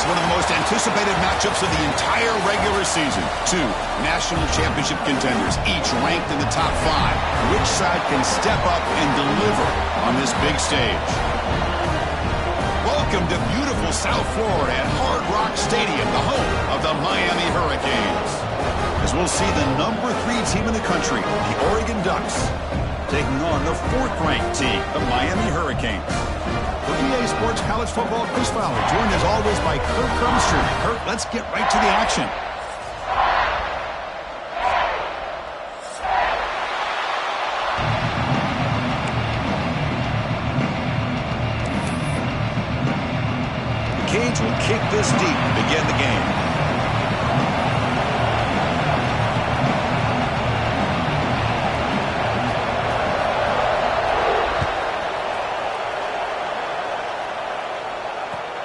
Next, one of the most anticipated matchups of the entire regular season. Two national championship contenders, each ranked in the top 5. Which side can step up and deliver on this big stage? Welcome to beautiful South Florida at Hard Rock Stadium, the home of the Miami Hurricanes. As we'll see the number 3 team in the country, the Oregon Ducks, taking on the 4th-ranked team, the Miami Hurricanes. For EA Sports College Football, Chris Fowler, joined as always by Kurt Crumstreet. Kurt, let's get right to the action. The Canes will kick this deep to begin the game.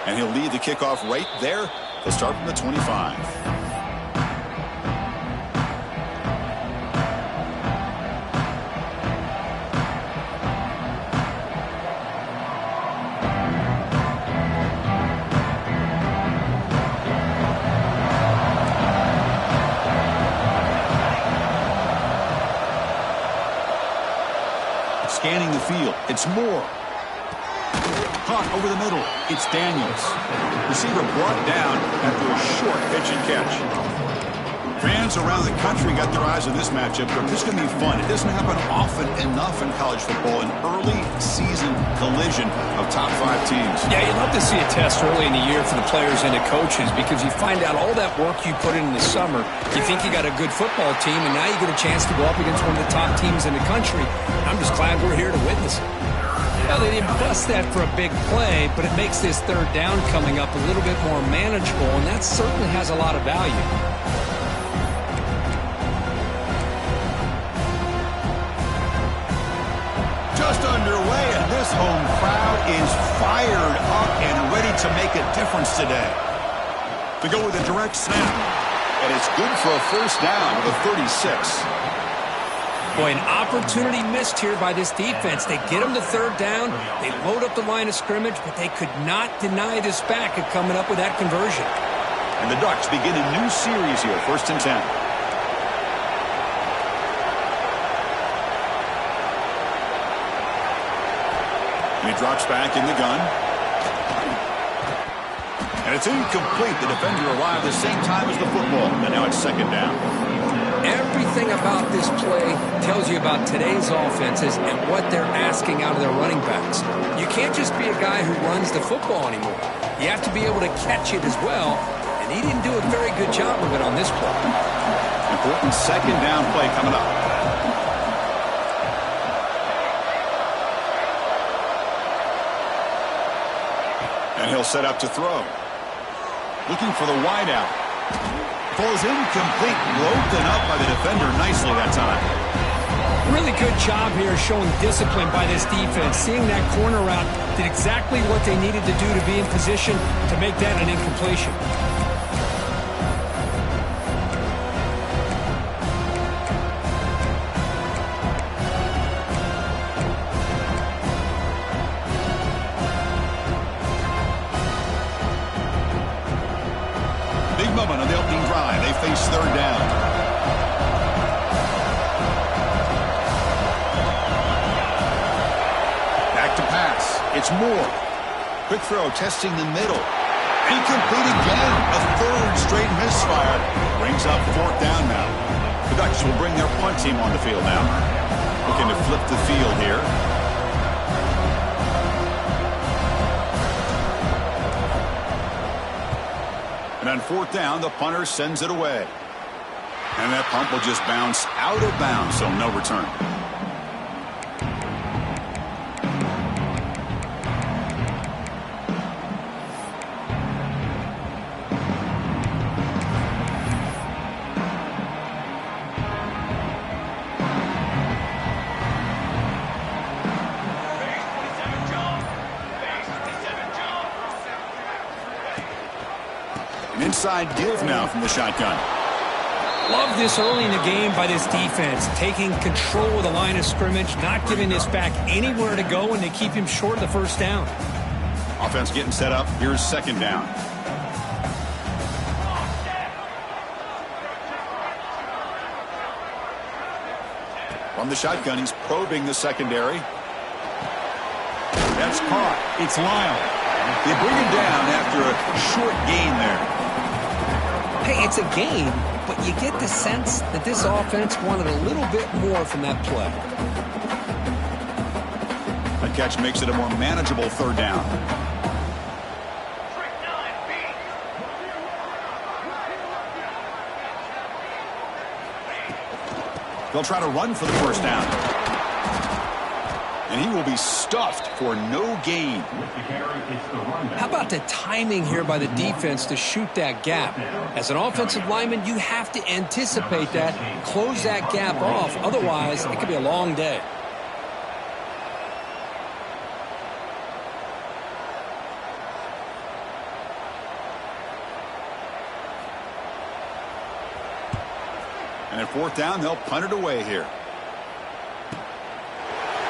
And he'll lead the kickoff right there. He'll start from the 25. Scanning the field. It's Moore. Caught over the middle. It's Daniels. Receiver brought down after a short pitch and catch. Fans around the country got their eyes on this matchup, but this is going to be fun. It doesn't happen often enough in college football, an early season collision of top 5 teams. Yeah, you'd love to see a test early in the year for the players and the coaches because you find out all that work you put in the summer. You think you got a good football team, and now you get a chance to go up against one of the top teams in the country. I'm just glad we're here to witness it. Well, they didn't bust that for a big play, but it makes this 3rd down coming up a little bit more manageable, and that certainly has a lot of value. Just underway, and this home crowd is fired up and ready to make a difference today. To go with a direct snap, and it's good for a 1st down with a 36. Boy, an opportunity missed here by this defense. They get them to 3rd down. They load up the line of scrimmage, but they could not deny this back of coming up with that conversion. And the Ducks begin a new series here, 1st and 10. And he drops back in the gun. And it's incomplete. The defender arrived at the same time as the football. And now it's 2nd down. Everything about this play tells you about today's offenses and what they're asking out of their running backs. You can't just be a guy who runs the football anymore. You have to be able to catch it as well, and he didn't do a very good job of it on this play. Important 2nd down play coming up. And he'll set up to throw. Looking for the wideout. Ball is incomplete, broken up by the defender nicely that time. Really good job here showing discipline by this defense. Seeing that corner route did exactly what they needed to do to be in position to make that an incompletion. Big moment on the opening drive. They face 3rd down. Back to pass. It's Moore. Quick throw, testing the middle. Incomplete again. A 3rd straight misfire. Brings up 4th down now. The Ducks will bring their punt team on the field now. Looking to flip the field here. And on 4th down, the punter sends it away. And that punt will just bounce out of bounds, so no return. An inside give now from the shotgun. Love this early in the game by this defense, taking control of the line of scrimmage, not giving this back anywhere to go, and they keep him short of the 1st down. Offense getting set up. Here's 2nd down. From the shotgun, he's probing the secondary. That's caught. It's Lyle. They bring him down after a short gain there. Hey, it's a gain, but you get the sense that this offense wanted a little bit more from that play. That catch makes it a more manageable third down. They'll try to run for the first down. And he will be stuffed for no gain. How about the timing here by the defense to shoot that gap? As an offensive lineman, you have to anticipate that, close that gap off. Otherwise, it could be a long day. And at fourth down, they'll punt it away here.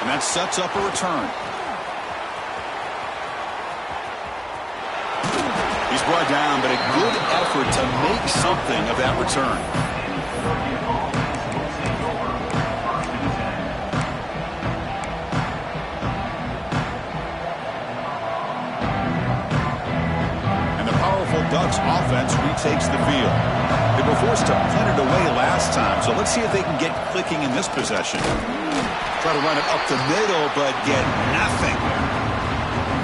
And that sets up a return. He's brought down, but a good effort to make something of that return. And the powerful Ducks offense retakes the field. They were forced to punt it away last time, so let's see if they can get clicking in this possession. Try to run it up the middle, but get nothing.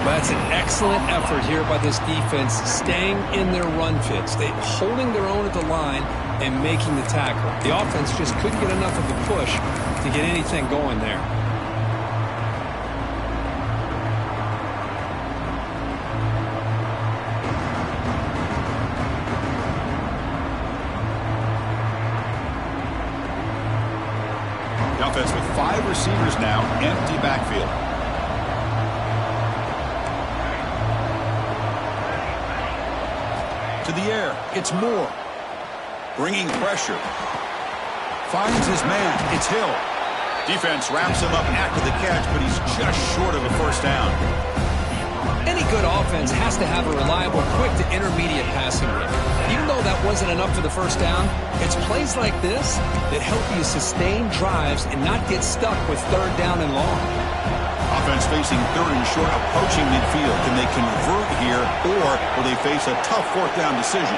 That's an excellent effort here by this defense, staying in their run fits. They're holding their own at the line and making the tackle. The offense just couldn't get enough of a push to get anything going there. Offense with 5 receivers now, empty backfield. To the air, it's Moore. Bringing pressure. Finds his man, it's Hill. Defense wraps him up after the catch, but he's just short of a first down. Any good offense has to have a reliable, quick to intermediate passing game. Even though that wasn't enough for the first down, it's plays like this that help you sustain drives and not get stuck with third down and long. Offense facing third and short, approaching midfield. Can they convert here, or will they face a tough fourth down decision?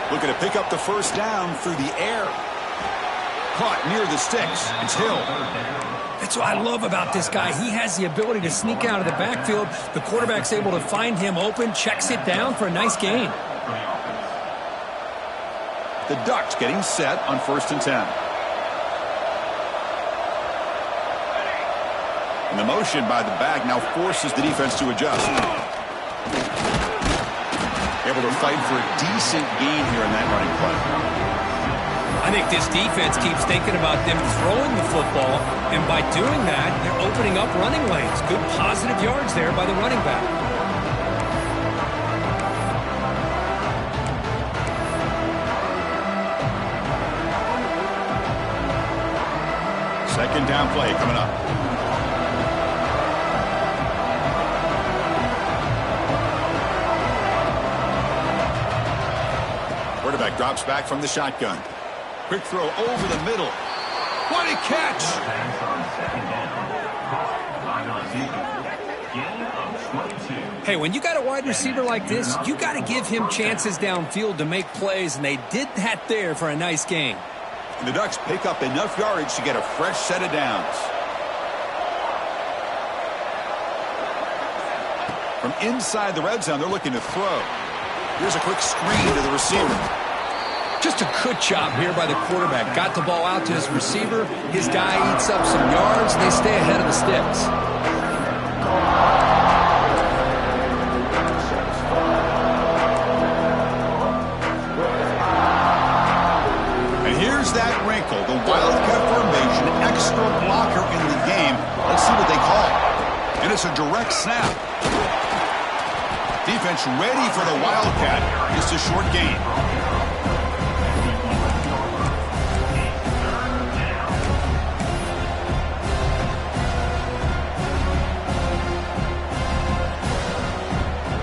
Looking to pick up the first down through the air. Caught near the sticks. It's Hill. That's what I love about this guy. He has the ability to sneak out of the backfield. The quarterback's able to find him open, checks it down for a nice gain. The Ducks getting set on 1st and 10. And the motion by the back now forces the defense to adjust. Able to fight for a decent gain here in that running play. I think this defense keeps thinking about them throwing the football, and by doing that, they're opening up running lanes. Good positive yards there by the running back. Second down play coming up. Quarterback drops back from the shotgun. Quick throw over the middle. What a catch! Hey, when you got a wide receiver like this, you got to give him chances downfield to make plays, and they did that there for a nice gain. And the Ducks pick up enough yardage to get a fresh set of downs. From inside the red zone, they're looking to throw. Here's a quick screen to the receiver. Just a good job here by the quarterback. Got the ball out to his receiver. His guy eats up some yards. They stay ahead of the sticks. And here's that wrinkle. The Wildcat formation, extra blocker in the game. Let's see what they call. And it's a direct snap. Defense ready for the Wildcat. Just a short gain.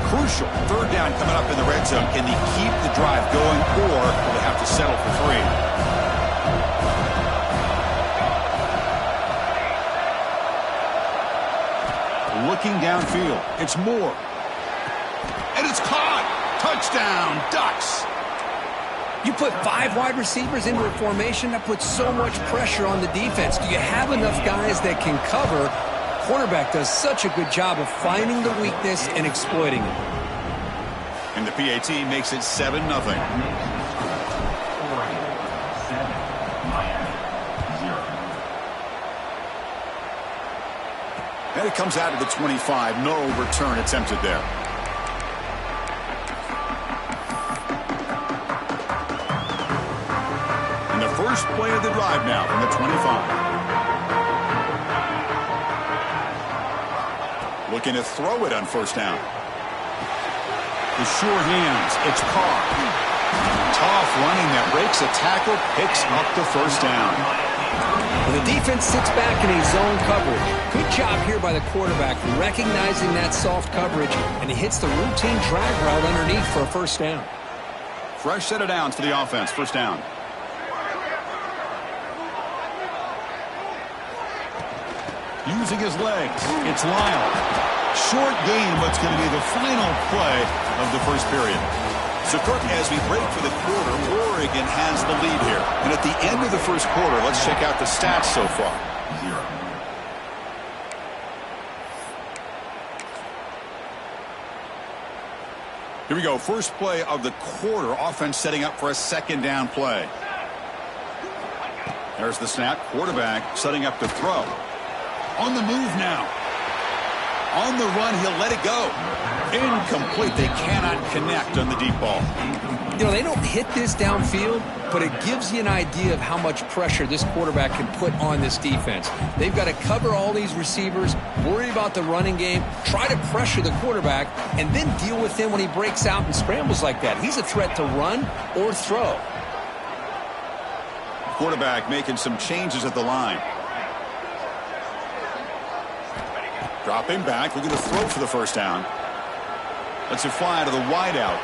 Crucial. Third down coming up in the red zone. Can they keep the drive going, or will they have to settle for 3? looking downfield. It's Moore. And it's caught. Touchdown, Ducks. You put 5 wide receivers into a formation, that puts so much pressure on the defense. Do you have enough guys that can cover? Quarterback does such a good job of finding the weakness and exploiting it. And the PAT makes it 7-0. And it comes out of the 25. No return attempted there. And the first play of the drive now from the 25. Looking to throw it on first down. The sure hands. It's Carr. Tough running that breaks a tackle, picks up the first down. When the defense sits back in a zone coverage, good job here by the quarterback recognizing that soft coverage, and he hits the routine drag route underneath for a first down. Fresh set of downs for the offense. First down. Using his legs. It's Lyle. Short gain, what's going to be the final play of the first period. So, Kirk, as we break for the quarter, Oregon has the lead here. And at the end of the first quarter, let's check out the stats so far. Here we go. First play of the quarter. Offense setting up for a second down play. There's the snap. Quarterback setting up to throw. On the move now. On the run, he'll let it go. Incomplete. They cannot connect on the deep ball. You know, they don't hit this downfield, but it gives you an idea of how much pressure this quarterback can put on this defense. They've got to cover all these receivers, worry about the running game, try to pressure the quarterback, and then deal with him when he breaks out and scrambles like that. He's a threat to run or throw. Quarterback making some changes at the line. Dropping back, looking to throw for the first down. Lets it fly to the wideout.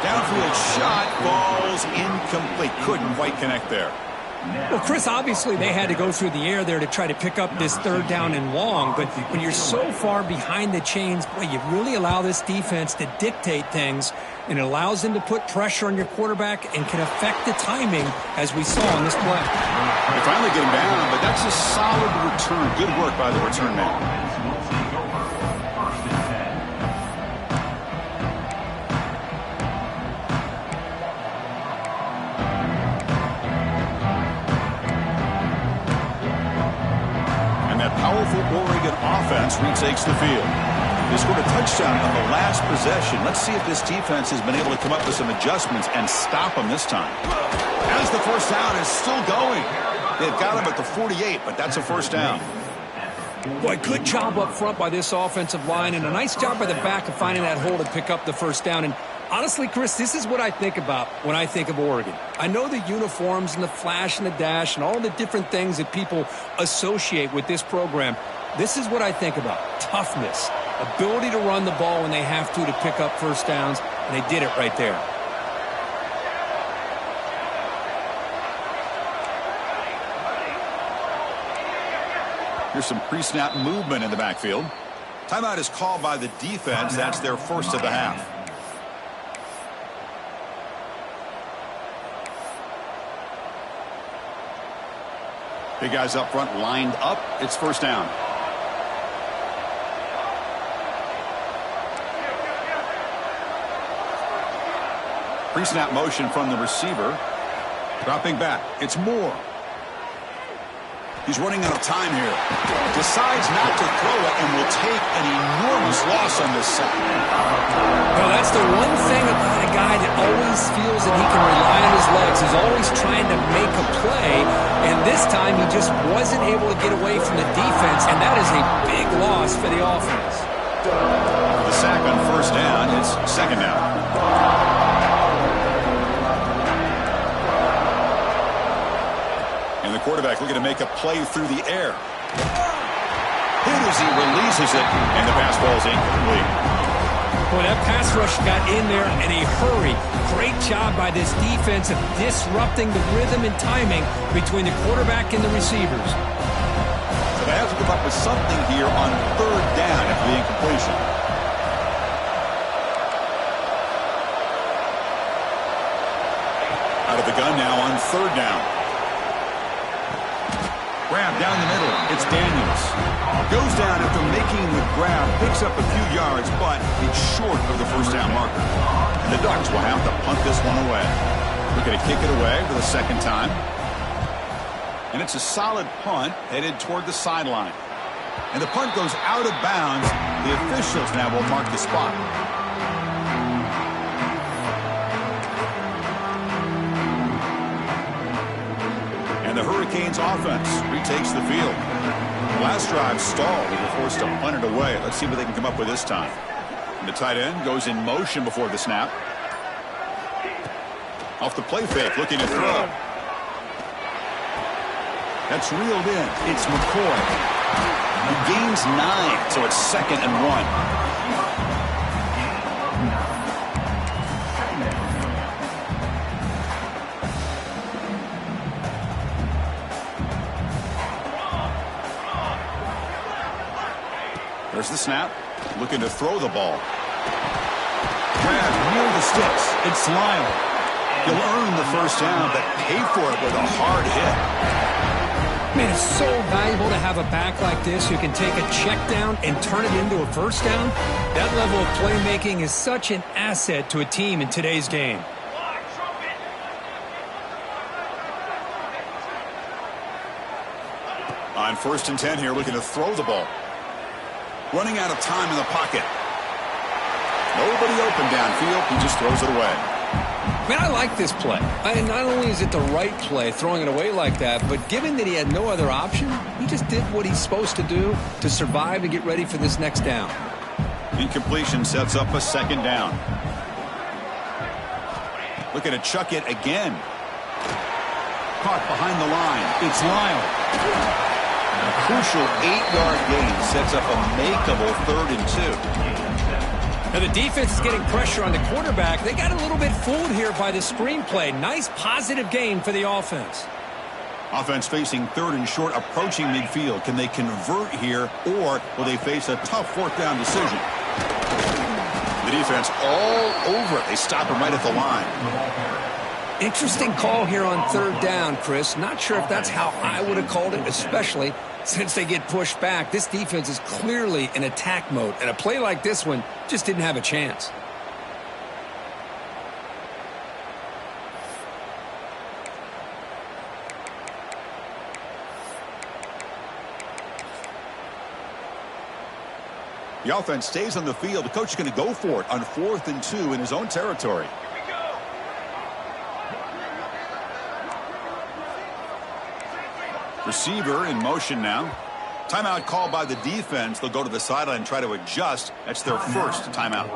Downfield shot, falls incomplete. Couldn't quite connect there. Well, Chris, obviously they had to go through the air there to try to pick up this third down and long, but when you're so far behind the chains, boy, you really allow this defense to dictate things, and it allows them to put pressure on your quarterback and can affect the timing, as we saw on this play. They finally get him down, but that's a solid return. Good work by the return man. Powerful Oregon offense retakes the field. They scored a touchdown on the last possession. Let's see if this defense has been able to come up with some adjustments and stop them this time. As the first down is still going. They've got him at the 48, but that's a first down. Boy, good job up front by this offensive line, and a nice job by the back of finding that hole to pick up the first down. And honestly, Chris, this is what I think about when I think of Oregon. I know the uniforms and the flash and the dash and all the different things that people associate with this program. This is what I think about. Toughness, ability to run the ball when they have to pick up first downs, and they did it right there. Here's some pre-snap movement in the backfield. Timeout is called by the defense. That's their first of the half. Big guys up front lined up. It's first down. Pre-snap motion from the receiver. Dropping back. It's Moore. He's running out of time here. Decides not to throw it and will take an enormous loss on this side. Well, that's the one thing about a guy that always feels that he can rely on his legs. He's always trying to make a play, and this time he just wasn't able to get away from the defense, and that is a big loss for the offense. The sack on first down. It's second down. And the quarterback looking to make a play through the air. Hit as he releases it, and the pass ball is incomplete. Boy, that pass rush got in there in a hurry. Great job by this defense of disrupting the rhythm and timing between the quarterback and the receivers. They have to come up with something here on third down after the incompletion. Out of the gun now on third down. Grab down the middle. It's Daniels. Goes down after making the grab. Picks up a few yards, but it's short of the first down marker. And the Ducks will have to punt this one away. Looking to kick it away for the second time. And it's a solid punt headed toward the sideline. And the punt goes out of bounds. The officials now will mark the spot. And the Hurricanes offense retakes the field. The last drive stalled. They were forced to punt it away. Let's see what they can come up with this time. And the tight end goes in motion before the snap. Off the play fake, looking to throw. That's reeled in. It's McCoy. He gains 9, so it's 2nd and 1. There's the snap. Looking to throw the ball. Grab near the sticks. It's Lyle. He'll earn the first down, but pay for it with a hard hit. Man, it's so valuable to have a back like this who can take a check down and turn it into a first down. That level of playmaking is such an asset to a team in today's game. On 1st and 10 here, looking to throw the ball. Running out of time in the pocket. Nobody open downfield. He just throws it away. Man, I like this play. And not only is it the right play, throwing it away like that, but given that he had no other option, he just did what he's supposed to do to survive and get ready for this next down. Incompletion sets up a 2nd down. Looking to chuck it again. Caught behind the line. It's Lyle. A crucial 8-yard gain sets up a makeable 3rd and 2. Now the defense is getting pressure on the quarterback. They got a little bit fooled here by the screenplay. Nice positive gain for the offense. Offense facing 3rd and short, approaching midfield. Can they convert here, or will they face a tough 4th down decision? The defense all over it. They stop him right at the line. Interesting call here on 3rd down, Chris. Not sure if that's how I would have called it, especially since they get pushed back. This defense is clearly in attack mode, and a play like this one just didn't have a chance. The offense stays on the field. The coach is going to go for it on 4th and 2 in his own territory. Receiver in motion now. Timeout called by the defense. They'll go to the sideline and try to adjust. That's their first timeout.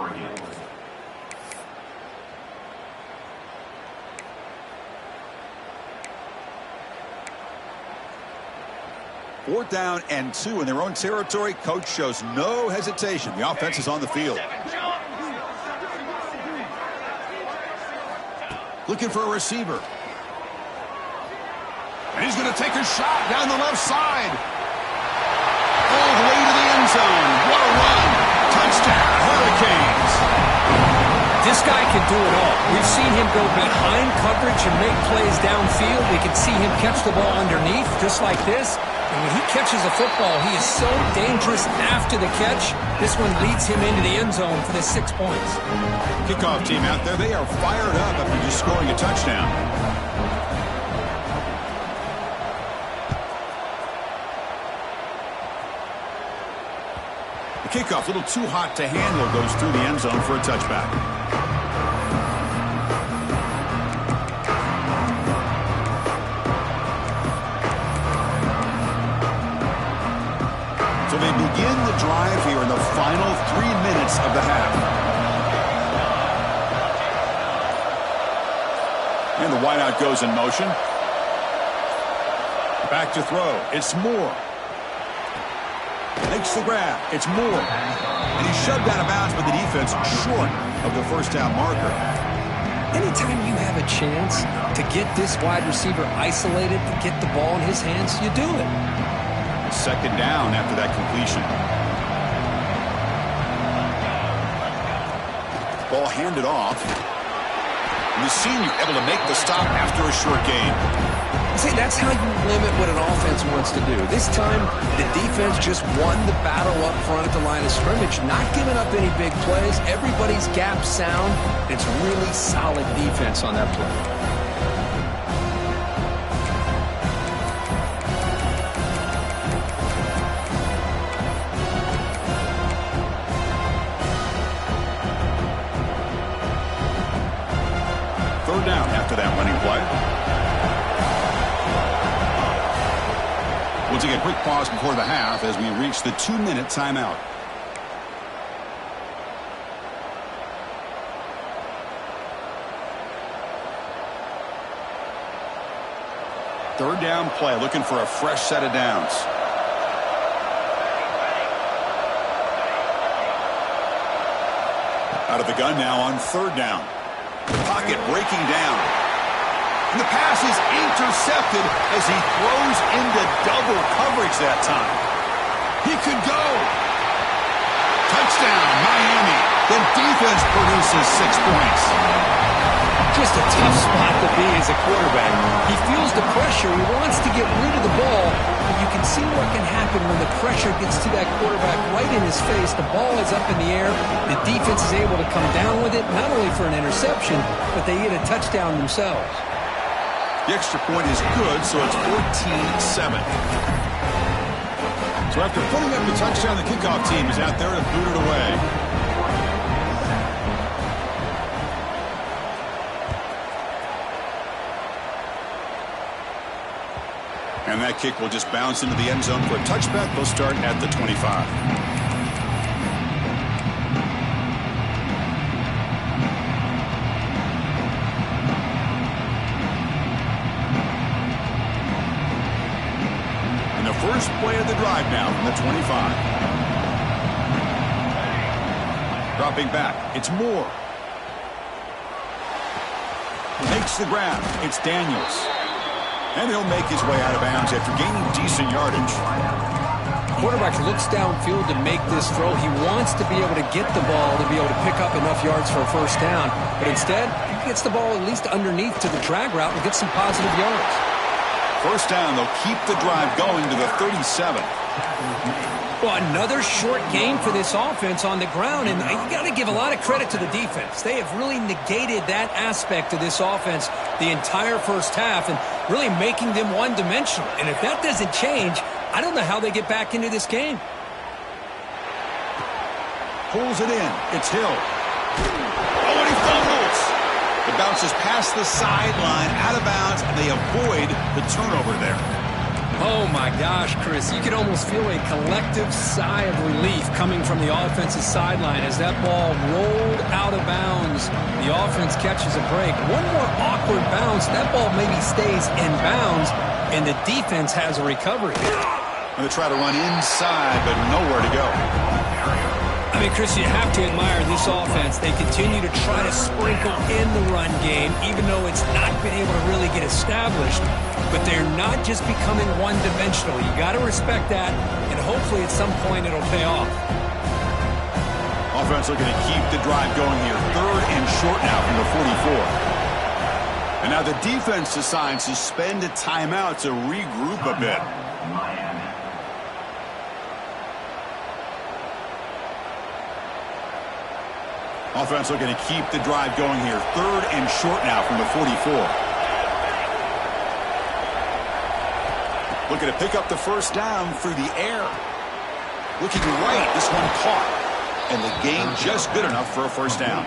Fourth down and 2 in their own territory. Coach shows no hesitation. The offense is on the field. Looking for a receiver. And he's going to take a shot down the left side. All the way to the end zone. What a run. Touchdown, Hurricanes. This guy can do it all. We've seen him go behind coverage and make plays downfield. We can see him catch the ball underneath just like this. And when he catches a football, he is so dangerous after the catch. This one leads him into the end zone for the 6 points. Kickoff team out there. They are fired up after just scoring a touchdown. Kickoff, a little too hot to handle, goes through the end zone for a touchback. So they begin the drive here in the final 3 minutes of the half. And the wideout goes in motion. Back to throw. It's Moore. Makes the grab. It's Moore. And he's shoved out of bounds by the defense short of the first down marker. Anytime you have a chance to get this wide receiver isolated, to get the ball in his hands, you do it. Second down after that completion. Ball handed off. And the senior able to make the stop after a short gain. See, that's how you limit what an offense wants to do. This time, the defense just won the battle up front at the line of scrimmage, not giving up any big plays. Everybody's gap sound. It's really solid defense on that play. Third down after that running play. We'll take a quick pause before the half as we reach the 2-minute timeout. Third down play, looking for a fresh set of downs. Out of the gun now on third down. Pocket breaking down. And the pass is intercepted as he throws into double coverage that time. He could go. Touchdown, Miami. The defense produces 6 points. Just a tough spot to be as a quarterback. He feels the pressure. He wants to get rid of the ball. But you can see what can happen when the pressure gets to that quarterback right in his face. The ball is up in the air. The defense is able to come down with it, not only for an interception, but they get a touchdown themselves. The extra point is good, so it's 14-7. So after putting up the touchdown, the kickoff team is out there to boot it away. And that kick will just bounce into the end zone for a touchback. They'll start at the 25. And the first play of the drive now from the 25. Dropping back. It's Moore. Makes the grab. It's Daniels. And he'll make his way out of bounds after gaining decent yardage. Quarterback looks downfield to make this throw. He wants to be able to get the ball to be able to pick up enough yards for a first down. But instead, he gets the ball at least underneath to the drag route and gets some positive yards. First down, they'll keep the drive going to the 37. Well, another short game for this offense on the ground, and you got to give a lot of credit to the defense. They have really negated that aspect of this offense the entire first half and really making them one-dimensional. And if that doesn't change, I don't know how they get back into this game. Pulls it in. It's Hill. Oh, and he fumbles. It bounces past the sideline, out of bounds, and they avoid the turnover there. Oh, my gosh, Chris. You could almost feel a collective sigh of relief coming from the offensive sideline as that ball rolled out of bounds. The offense catches a break. One more awkward bounce. That ball maybe stays in bounds, and the defense has a recovery. And they try to run inside, but nowhere to go. I mean, Chris, you have to admire this offense. They continue to try to sprinkle in the run game, even though it's not been able to really get established. But they're not just becoming one-dimensional. You got to respect that, and hopefully at some point it'll pay off. Offense looking to keep the drive going here. Third and short now from the 44. And now the defense decides to spend a timeout to regroup a bit. Offense looking to keep the drive going here. Third and short now from the 44. Looking to pick up the first down through the air. Looking right. This one caught. And the gain just good enough for a first down.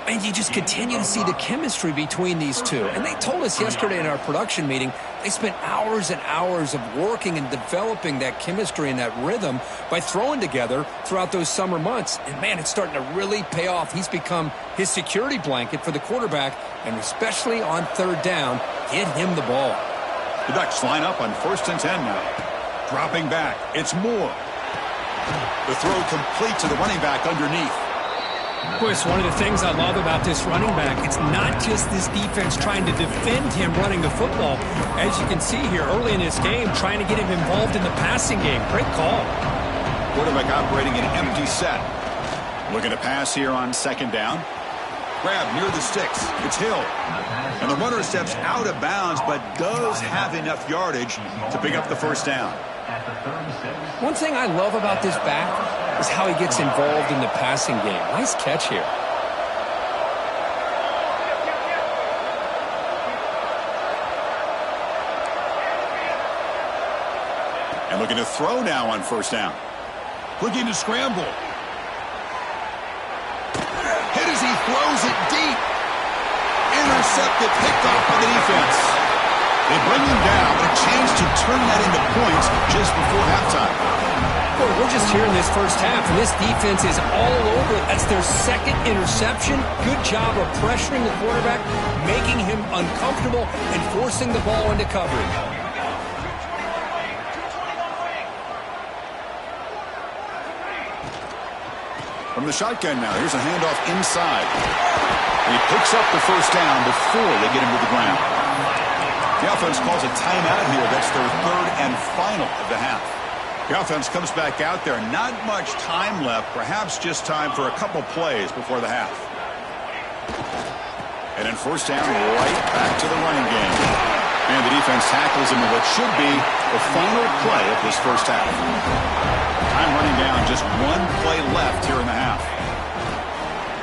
And you just continue to see the chemistry between these two. And they told us yesterday in our production meeting, they spent hours and hours of working and developing that chemistry and that rhythm by throwing together throughout those summer months. And, man, it's starting to really pay off. He's become his security blanket for the quarterback, and especially on third down, get him the ball. The Ducks line up on 1st and 10 now. Dropping back. It's Moore. The throw complete to the running back underneath. Boy, it's one of the things I love about this running back. It's not just this defense trying to defend him running the football. As you can see here early in this game, trying to get him involved in the passing game. Great call. Quarterback operating an empty set. Looking to pass here on second down. Grab near the sticks. It's Hill. And the runner steps out of bounds, but does have enough yardage to pick up the first down. One thing I love about this back is how he gets involved in the passing game. Nice catch here. And looking to throw now on first down. Looking to scramble. Hit as he throws it deep. Intercepted, picked off by the defense. They bring him down, but a chance to turn that into points just before halftime. Boy, we're just here in this first half, and this defense is all over it. That's their second interception. Good job of pressuring the quarterback, making him uncomfortable, and forcing the ball into coverage. From the shotgun now, here's a handoff inside. And he picks up the first down before they get him to the ground. The offense calls a timeout here. That's their third and final of the half. The offense comes back out there. Not much time left. Perhaps just time for a couple plays before the half. And then first down, right back to the running game. And the defense tackles him in what should be the final play of this first half. Time running down, just one play left here in the half.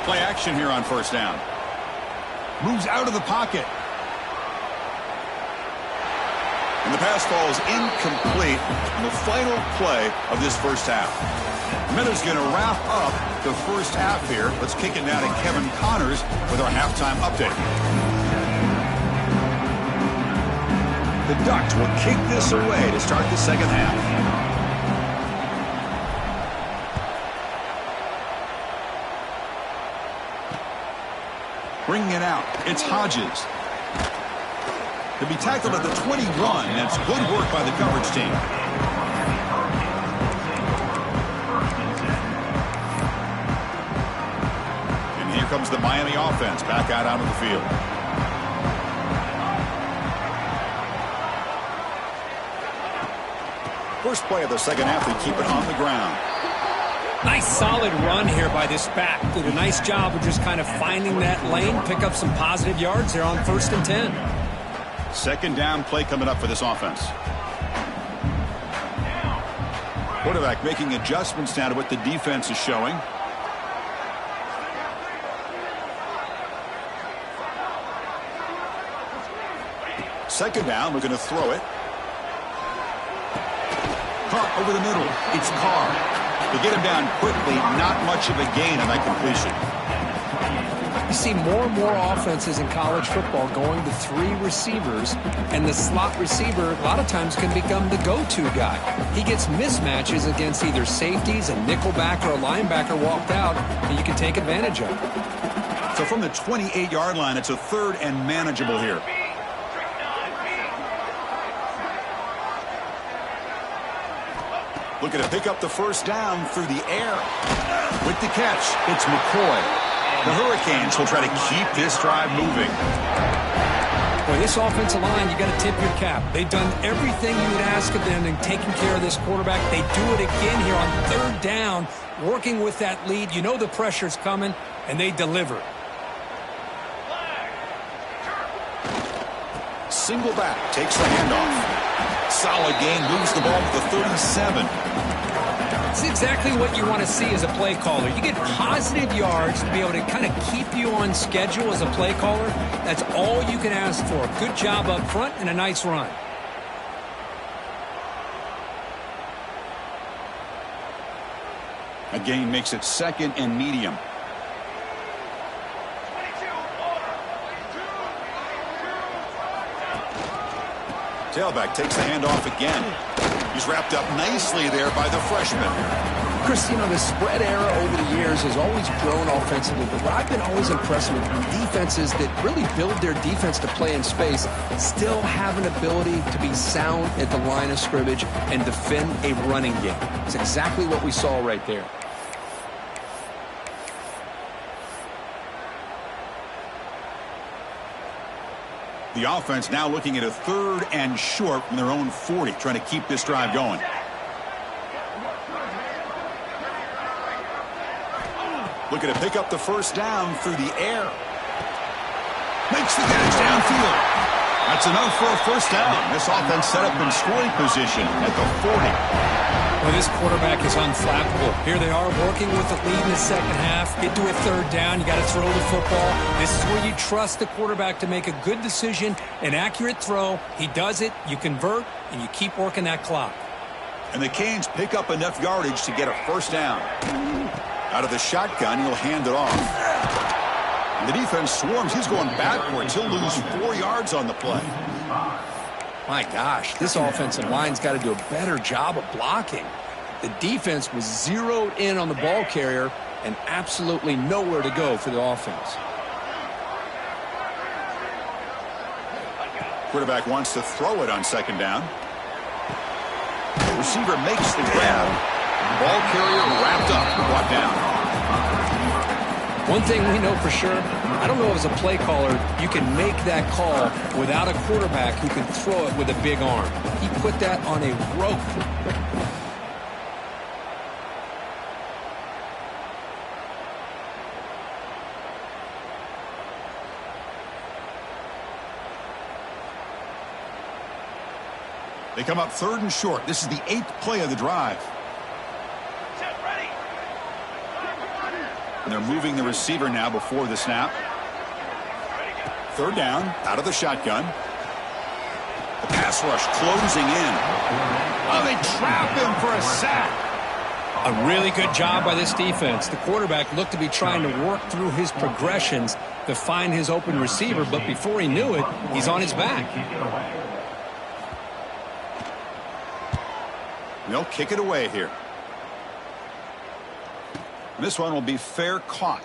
Play action here on first down. Moves out of the pocket. And the pass falls incomplete in the final play of this first half. Miller's going to wrap up the first half here. Let's kick it now to Kevin Connors with our halftime update. The Ducks will kick this away to start the second half. Bringing it out, it's Hodges. To be tackled at the 21, and it's good work by the coverage team. And here comes the Miami offense back out onto the field. First play of the second half, they keep it on the ground. Nice solid run here by this back. Did a nice job of just kind of finding that lane, pick up some positive yards there on 1st and 10. Second down play coming up for this offense. Quarterback making adjustments now to what the defense is showing. Second down, looking to throw it. Caught over the middle. It's Carr. To get him down quickly, not much of a gain on that completion. You see more and more offenses in college football going to 3 receivers, and the slot receiver a lot of times can become the go-to guy. He gets mismatches against either safeties, a nickelback, or a linebacker walked out, and you can take advantage of it. So from the 28-yard line, it's a third and manageable here. Looking to pick up the first down through the air. With the catch, it's McCoy. The Hurricanes will try to keep this drive moving. Boy, this offensive line, you got to tip your cap. They've done everything you would ask of them in taking care of this quarterback. They do it again here on third down, working with that lead. You know the pressure's coming, and they deliver. Single back, takes the handoff. Solid gain, moves the ball to the 37. It's exactly what you want to see as a play caller. You get positive yards to be able to kind of keep you on schedule as a play caller. That's all you can ask for. Good job up front and a nice run. A gain makes it second and medium. Tailback takes the handoff again. He's wrapped up nicely there by the freshman. Chris, you know, the spread era over the years has always grown offensively, but what I've been always impressed with defenses that really build their defense to play in space still have an ability to be sound at the line of scrimmage and defend a running game. It's exactly what we saw right there. The offense now looking at a 3rd and short from their own 40, trying to keep this drive going. Looking to pick up the first down through the air. Makes the catch downfield. That's enough for a first down. This offense set up in scoring position at the 40. Well, this quarterback is unflappable. Here they are working with the lead in the second half. Get to a 3rd down. You got to throw the football. This is where you trust the quarterback to make a good decision, an accurate throw. He does it, you convert, and you keep working that clock. And the Canes pick up enough yardage to get a first down. Out of the shotgun, he'll hand it off. And the defense swarms. He's going backwards. He'll lose 4 yards on the play. My gosh, this offensive line's got to do a better job of blocking. The defense was zeroed in on the ball carrier and absolutely nowhere to go for the offense. Quarterback wants to throw it on 2nd down. Receiver makes the grab. Ball carrier wrapped up, brought down. One thing we know for sure, I don't know if as a play caller you can make that call without a quarterback who can throw it with a big arm. He put that on a rope. They come up 3rd and short. This is the 8th play of the drive. And they're moving the receiver now before the snap. 3rd down, out of the shotgun. The pass rush closing in. Oh, they trap him for a sack. A really good job by this defense. The quarterback looked to be trying to work through his progressions to find his open receiver, but before he knew it, he's on his back. And they'll kick it away here. And this one will be fair caught.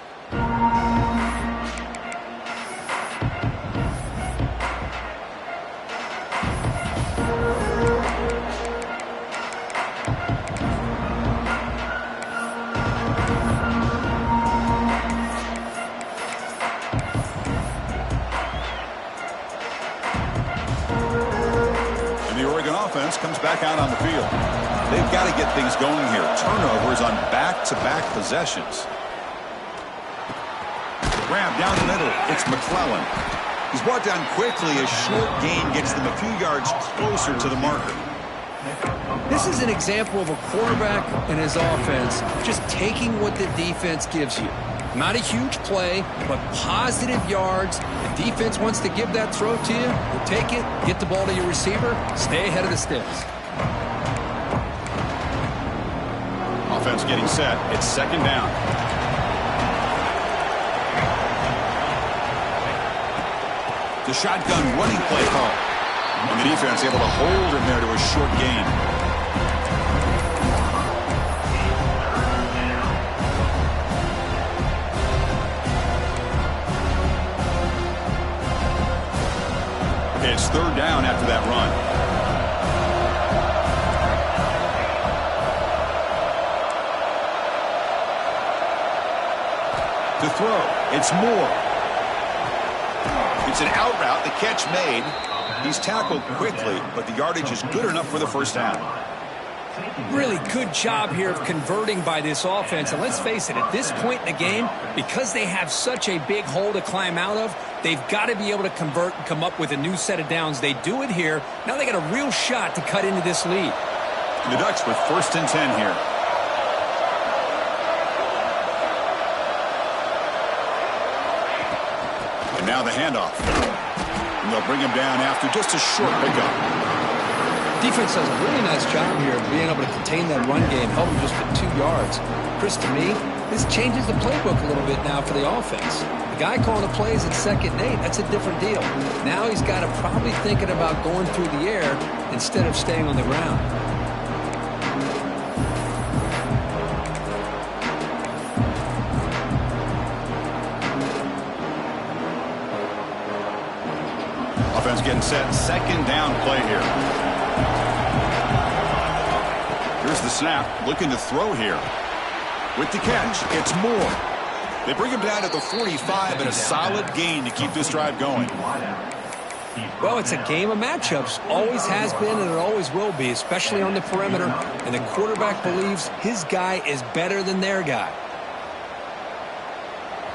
And the Oregon offense comes back out on the field. They've got to get things going here. Turnovers on back-to-back possessions. Grab down the middle. It's McClellan. He's brought down quickly. A short gain gets them a few yards closer to the marker. This is an example of a quarterback and his offense just taking what the defense gives you. Not a huge play, but positive yards. The defense wants to give that throw to you. You take it, get the ball to your receiver, stay ahead of the sticks. Offense getting set. It's 2nd down. The shotgun running play call. And the defense able to hold him there to a short gain. Okay, it's 3rd down after that run. To throw. It's Moore. It's an out route. The catch made. He's tackled quickly, but the yardage is good enough for the first down. Really good job here of converting by this offense. And let's face it, at this point in the game, because they have such a big hole to climb out of, they've got to be able to convert and come up with a new set of downs. They do it here. Now they got a real shot to cut into this lead. And the Ducks with 1st and 10 here. And now the handoff. And they'll bring him down after just a short pickup. Defense does a really nice job here of being able to contain that run game, held him just for 2 yards. Chris, to me, this changes the playbook a little bit now for the offense. The guy calling the plays at 2nd and 8, that's a different deal. Now he's got to probably thinking about going through the air instead of staying on the ground. Offense getting set. 2nd down play here. Here's the snap. Looking to throw here. With the catch, it's Moore. They bring him down at the 45 and a solid gain to keep this drive going. Well, it's a game of matchups. Always has been and it always will be, especially on the perimeter. And the quarterback believes his guy is better than their guy.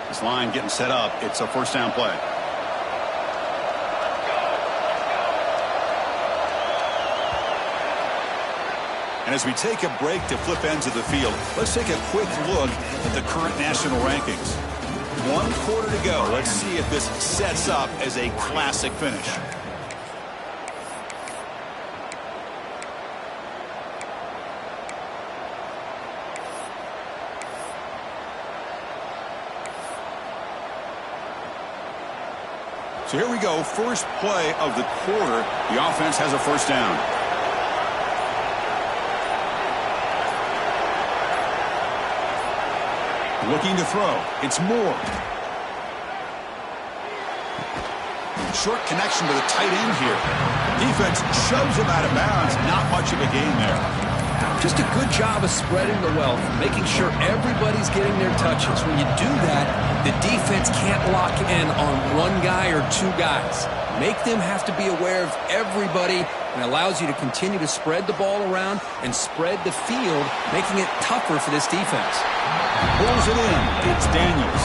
This line getting set up. It's a first down play. And as we take a break to flip ends of the field, let's take a quick look at the current national rankings. 1 quarter to go. Let's see if this sets up as a classic finish. So here we go. First play of the quarter. The offense has a first down. Looking to throw. It's Moore. Short connection to the tight end here. Defense shoves him out of bounds. Not much of a gain there. Just a good job of spreading the wealth, making sure everybody's getting their touches. When you do that, the defense can't lock in on one guy or two guys. Make them have to be aware of everybody, and allows you to continue to spread the ball around and spread the field, making it tougher for this defense. Pulls it in. It's Daniels.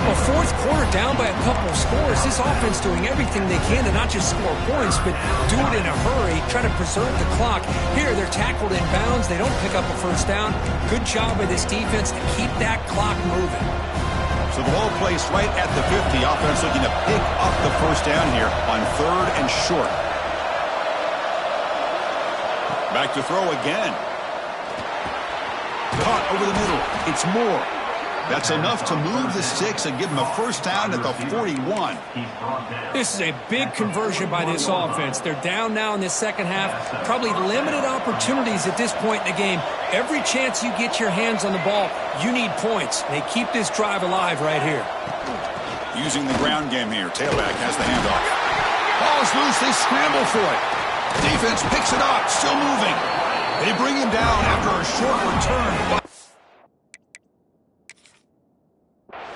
Well, fourth quarter down by a couple of scores. This offense doing everything they can to not just score points, but do it in a hurry, try to preserve the clock. Here, they're tackled in bounds. They don't pick up a first down. Good job by this defense to keep that clock moving. So the ball placed right at the 50. Offense looking to pick up the first down here on 3rd and short. Back to throw again. Caught over the middle. It's Moore. That's enough to move the sticks and give them a first down at the 41. This is a big conversion by this offense. They're down now in this second half. Probably limited opportunities at this point in the game. Every chance you get your hands on the ball, you need points. They keep this drive alive right here. Using the ground game here. Tailback has the handoff. Ball's loose. They scramble for it. Defense picks it up. Still moving. They bring him down after a short return.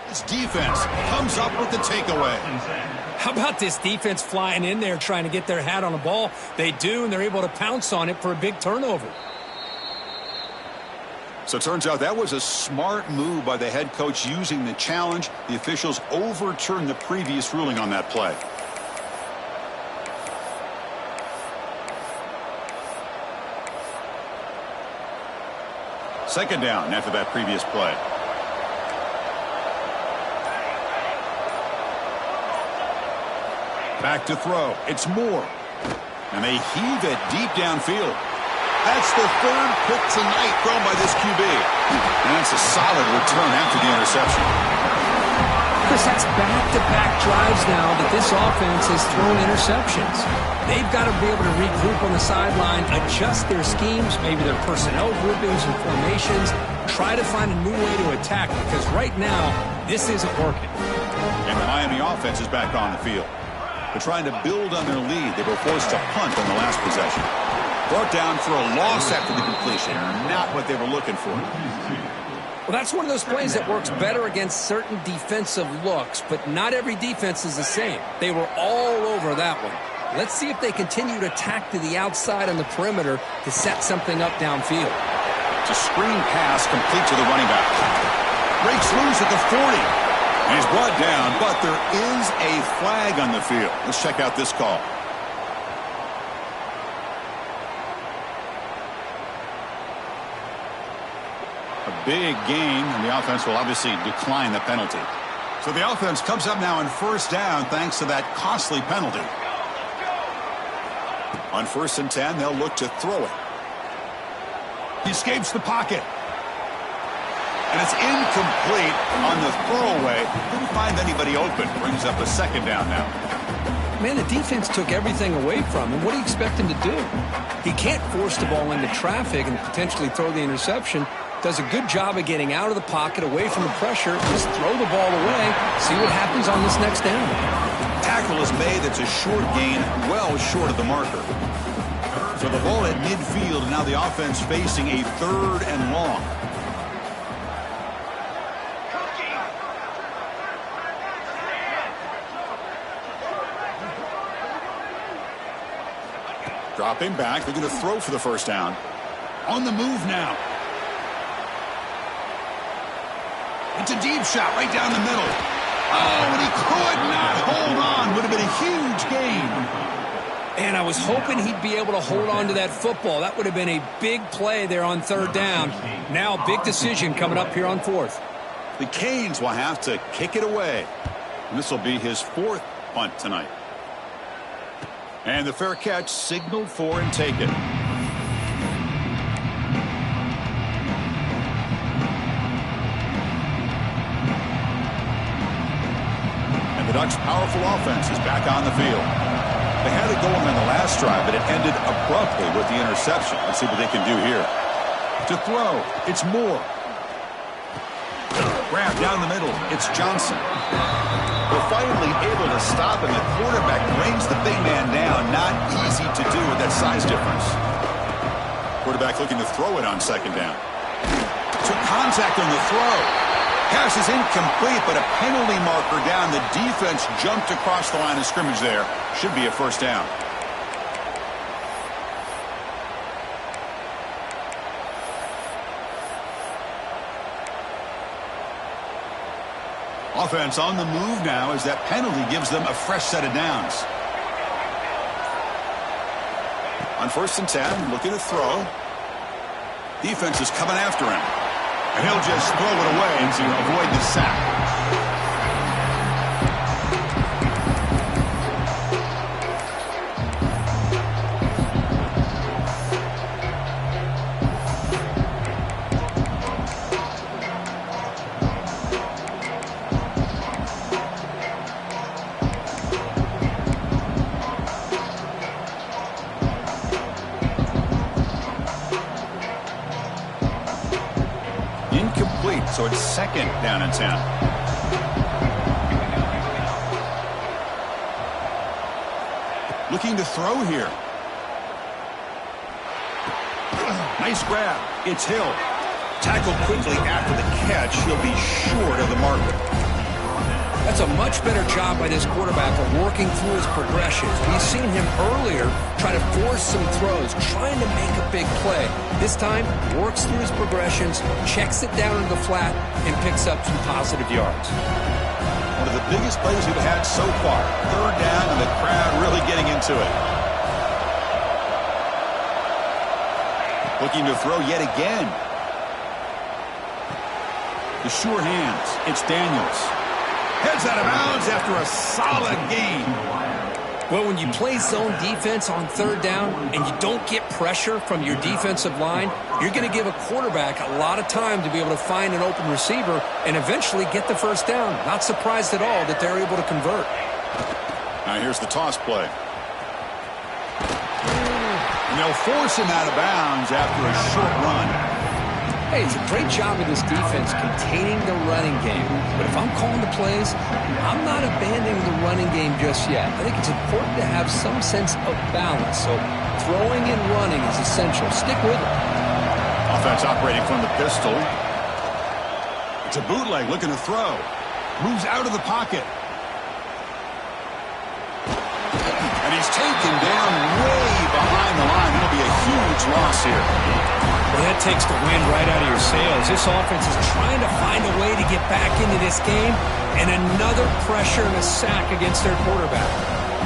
This defense comes up with the takeaway. How about this defense flying in there trying to get their hat on the ball? They do, and they're able to pounce on it for a big turnover. So it turns out that was a smart move by the head coach using the challenge. The officials overturned the previous ruling on that play. Second down after that previous play. Back to throw. It's Moore. And they heave it deep downfield. That's the 3rd pick tonight thrown by this QB. And that's a solid return after the interception. Chris, that's back-to-back drives now that this offense has thrown interceptions. They've got to be able to regroup on the sideline, adjust their schemes, maybe their personnel groupings and formations, try to find a new way to attack, because right now, this isn't working. And the Miami offense is back on the field. They're trying to build on their lead. They were forced to punt on the last possession. Brought down for a loss after the completion. Not what they were looking for. Well, that's one of those plays that works better against certain defensive looks, but not every defense is the same. They were all over that one. Let's see if they continue to attack to the outside on the perimeter to set something up downfield. It's a screen pass complete to the running back. Breaks loose at the 40. And he's brought down, but there is a flag on the field. Let's check out this call. A big gain, and the offense will obviously decline the penalty. So the offense comes up now on first down thanks to that costly penalty. On 1st and 10, they'll look to throw it. He escapes the pocket. And it's incomplete on the throwaway. Couldn't find anybody open. Brings up a second down now. Man, the defense took everything away from him. What do you expect him to do? He can't force the ball into traffic and potentially throw the interception. Does a good job of getting out of the pocket, away from the pressure. Just throw the ball away. See what happens on this next down. Tackle is made. That's a short gain, well short of the marker. So the ball at midfield, and now the offense facing a 3rd and long. Dropping back, they're going to throw for the first down. On the move now. It's a deep shot right down the middle. Oh, and he could not hold on. Would have been a huge gain. And I was hoping he'd be able to hold on to that football. That would have been a big play there on third down. Now a big decision coming up here on fourth. The Canes will have to kick it away. And this will be his fourth punt tonight. And the fair catch signaled for and taken. And the Ducks' powerful offense is back on the field. They had it going on the last drive, but it ended abruptly with the interception. Let's see what they can do here. To throw, it's Moore. Grab down the middle, it's Johnson. They're finally able to stop, and the quarterback brings the big man down. Not easy to do with that size difference. Quarterback looking to throw it on second down. Took contact on the throw. Pass is incomplete, but a penalty marker down. The defense jumped across the line of scrimmage there. Should be a first down. Offense on the move now as that penalty gives them a fresh set of downs. On 1st and 10, looking to throw. Defense is coming after him. And he'll just throw it away to avoid the sack. Incomplete, so it's 2nd down and 10. Looking to throw here. Nice grab. It's Hill. Tackled quickly after the catch. He'll be short of the marker. That's a much better job by this quarterback of working through his progressions. We've seen him earlier try to force some throws, trying to make a big play. This time, works through his progressions, checks it down into the flat, and picks up some positive yards. One of the biggest plays we've had so far. 3rd down, and the crowd really getting into it. Looking to throw yet again. The sure hands. It's Daniels. Heads out of bounds after a solid gain. Well, when you play zone defense on 3rd down and you don't get pressure from your defensive line, you're going to give a quarterback a lot of time to be able to find an open receiver and eventually get the first down. Not surprised at all that they're able to convert. Now here's the toss play. And they'll force him out of bounds after a short run. Hey, it's a great job of this defense containing the running game. But if I'm calling the plays, I'm not abandoning the running game just yet. I think it's important to have some sense of balance. So throwing and running is essential. Stick with it. Offense operating from the pistol. It's a bootleg looking to throw. Moves out of the pocket. And he's taken down way behind the line. It'll be a huge loss here. Well, that takes the wind right out of your sails. This offense is trying to find a way to get back into this game, and another pressure and a sack against their quarterback.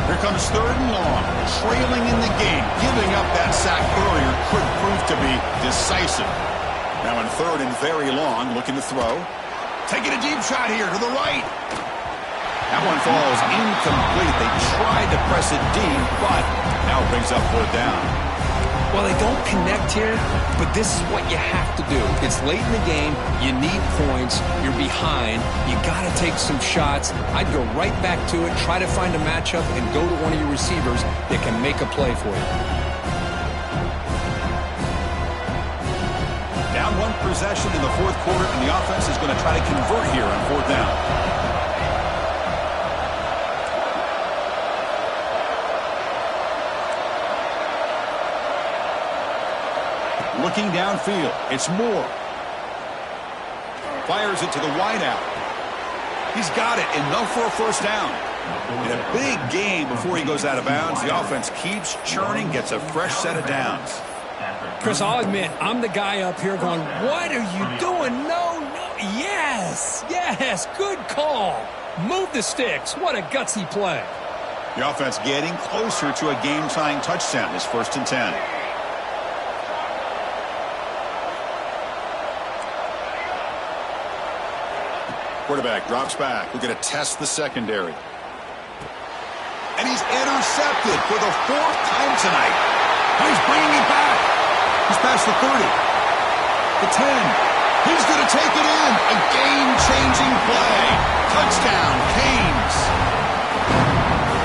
Here comes 3rd and long, trailing in the game. Giving up that sack earlier could prove to be decisive. Now in 3rd and very long, looking to throw. Taking a deep shot here to the right. That one falls incomplete. They tried to press it deep, but now it brings up 4th down. Well, they don't connect here, but this is what you have to do. It's late in the game. You need points. You're behind. You got to take some shots. I'd go right back to it, try to find a matchup, and go to one of your receivers that can make a play for you. Down 1 possession in the 4th quarter, and the offense is going to try to convert here on 4th down. Looking downfield, it's Moore. Fires it to the wideout. He's got it, enough for a first down. In a big game before he goes out of bounds, the offense keeps churning, gets a fresh set of downs. Chris, I'll admit, I'm the guy up here going, what are you doing? No, no. Yes, yes, good call. Move the sticks. What a gutsy play. The offense getting closer to a game-tying touchdown. It's 1st and 10. Quarterback drops back. We're going to test the secondary. And he's intercepted for the 4th time tonight. And he's bringing it back. He's past the 30. The 10. He's going to take it in. A game-changing play. Touchdown, Canes.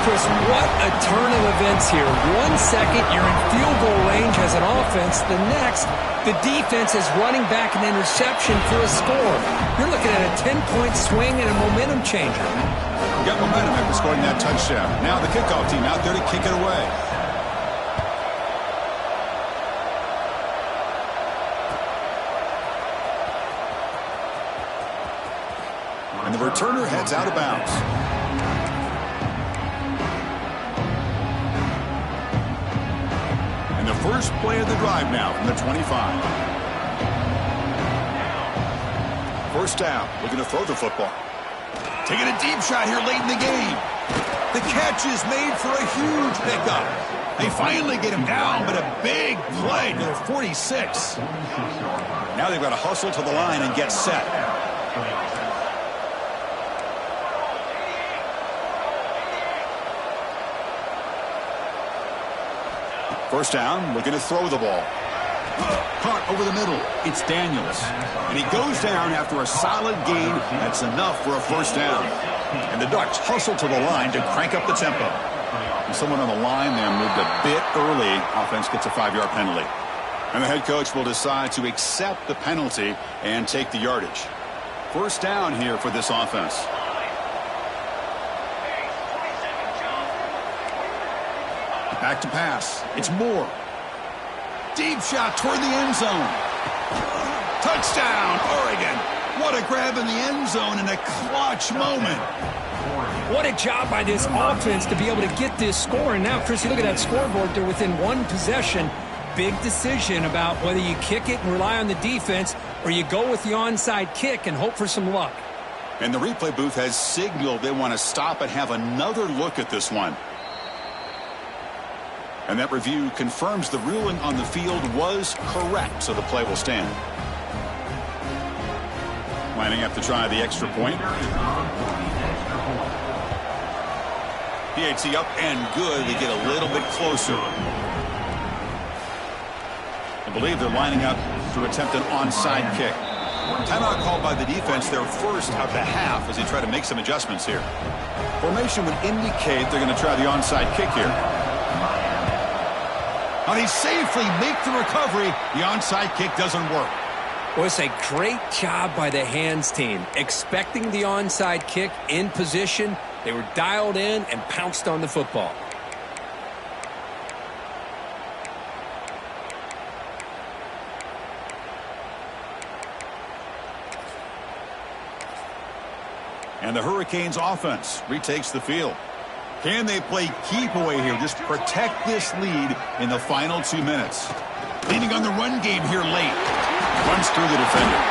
Chris, what a turn of events here. 1 second, you're in field goal range as an offense. The next, the defense is running back an interception for a score. You're looking at a 10-point swing and a momentum changer. Got momentum after scoring that touchdown. Now the kickoff team out there to kick it away. And the returner heads out of bounds. And the first play of the drive now from the 25. First down. Looking to throw the football. Taking a deep shot here late in the game. The catch is made for a huge pickup. They finally get him down, but a big play to the 46. Now they've got to hustle to the line and get set. First down, looking to throw the ball. Caught over the middle. It's Daniels. And he goes down after a solid gain. That's enough for a first down. And the Ducks hustle to the line to crank up the tempo. And someone on the line there moved a bit early. Offense gets a 5-yard penalty. And the head coach will decide to accept the penalty and take the yardage. First down here for this offense. Back to pass. It's Moore. Deep shot toward the end zone. Touchdown, Oregon. What a grab in the end zone in a clutch moment. What a job by this offense to be able to get this score. And now, Chris, you look at that scoreboard. They're within 1 possession. Big decision about whether you kick it and rely on the defense or you go with the onside kick and hope for some luck. And the replay booth has signaled they want to stop and have another look at this one. And that review confirms the ruling on the field was correct, so the play will stand. Lining up to try the extra point. PAT up and good. They get a little bit closer. I believe they're lining up to attempt an onside kick. Timeout called by the defense, their first of the half, as they try to make some adjustments here. Formation would indicate they're going to try the onside kick here. Now they safely make the recovery. The onside kick doesn't work. Well, it's a great job by the hands team. Expecting the onside kick in position. They were dialed in and pounced on the football. And the Hurricanes offense retakes the field. Can they play keep away here? Just protect this lead in the final 2 minutes. Leaning on the run game here late. Runs through the defender.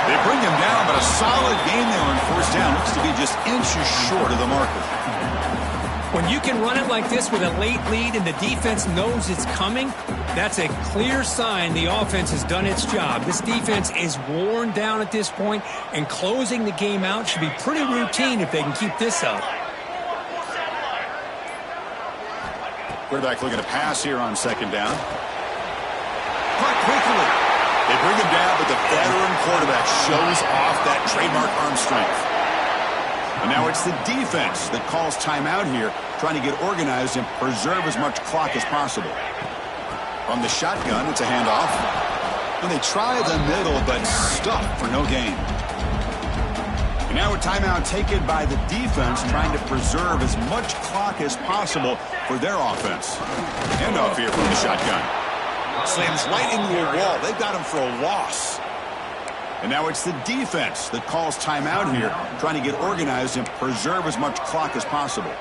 They bring him down, but a solid game there on first down. Looks to be just inches short of the marker. When you can run it like this with a late lead and the defense knows it's coming, that's a clear sign the offense has done its job. This defense is worn down at this point, and closing the game out should be pretty routine if they can keep this up. Quarterback looking to pass here on second down. Caught quickly. They bring him down, but the veteran quarterback shows off that trademark arm strength. And now it's the defense that calls timeout here, trying to get organized and preserve as much clock as possible. From the shotgun, it's a handoff. And they try the middle, but stuffed for no gain. And now a timeout taken by the defense, trying to preserve as much clock as possible for their offense. Handoff here from the shotgun. Slams right into a wall. They've got him for a loss. And now it's the defense that calls timeout here, trying to get organized and preserve as much clock as possible.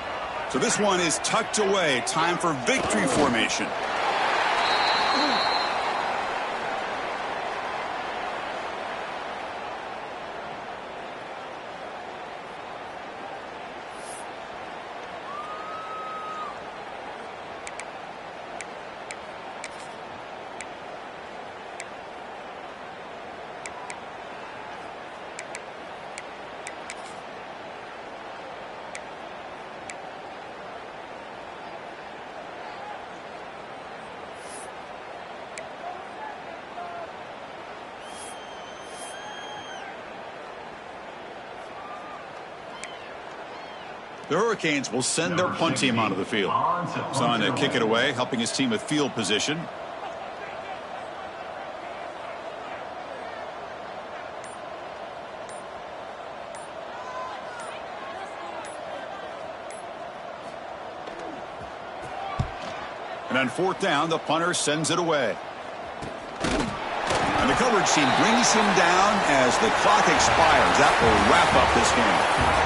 So this one is tucked away. Time for victory formation. The Hurricanes will send their punt team onto the field. He's on to kick it away, helping his team with field position. And on fourth down, the punter sends it away. And the coverage team brings him down as the clock expires. That will wrap up this game.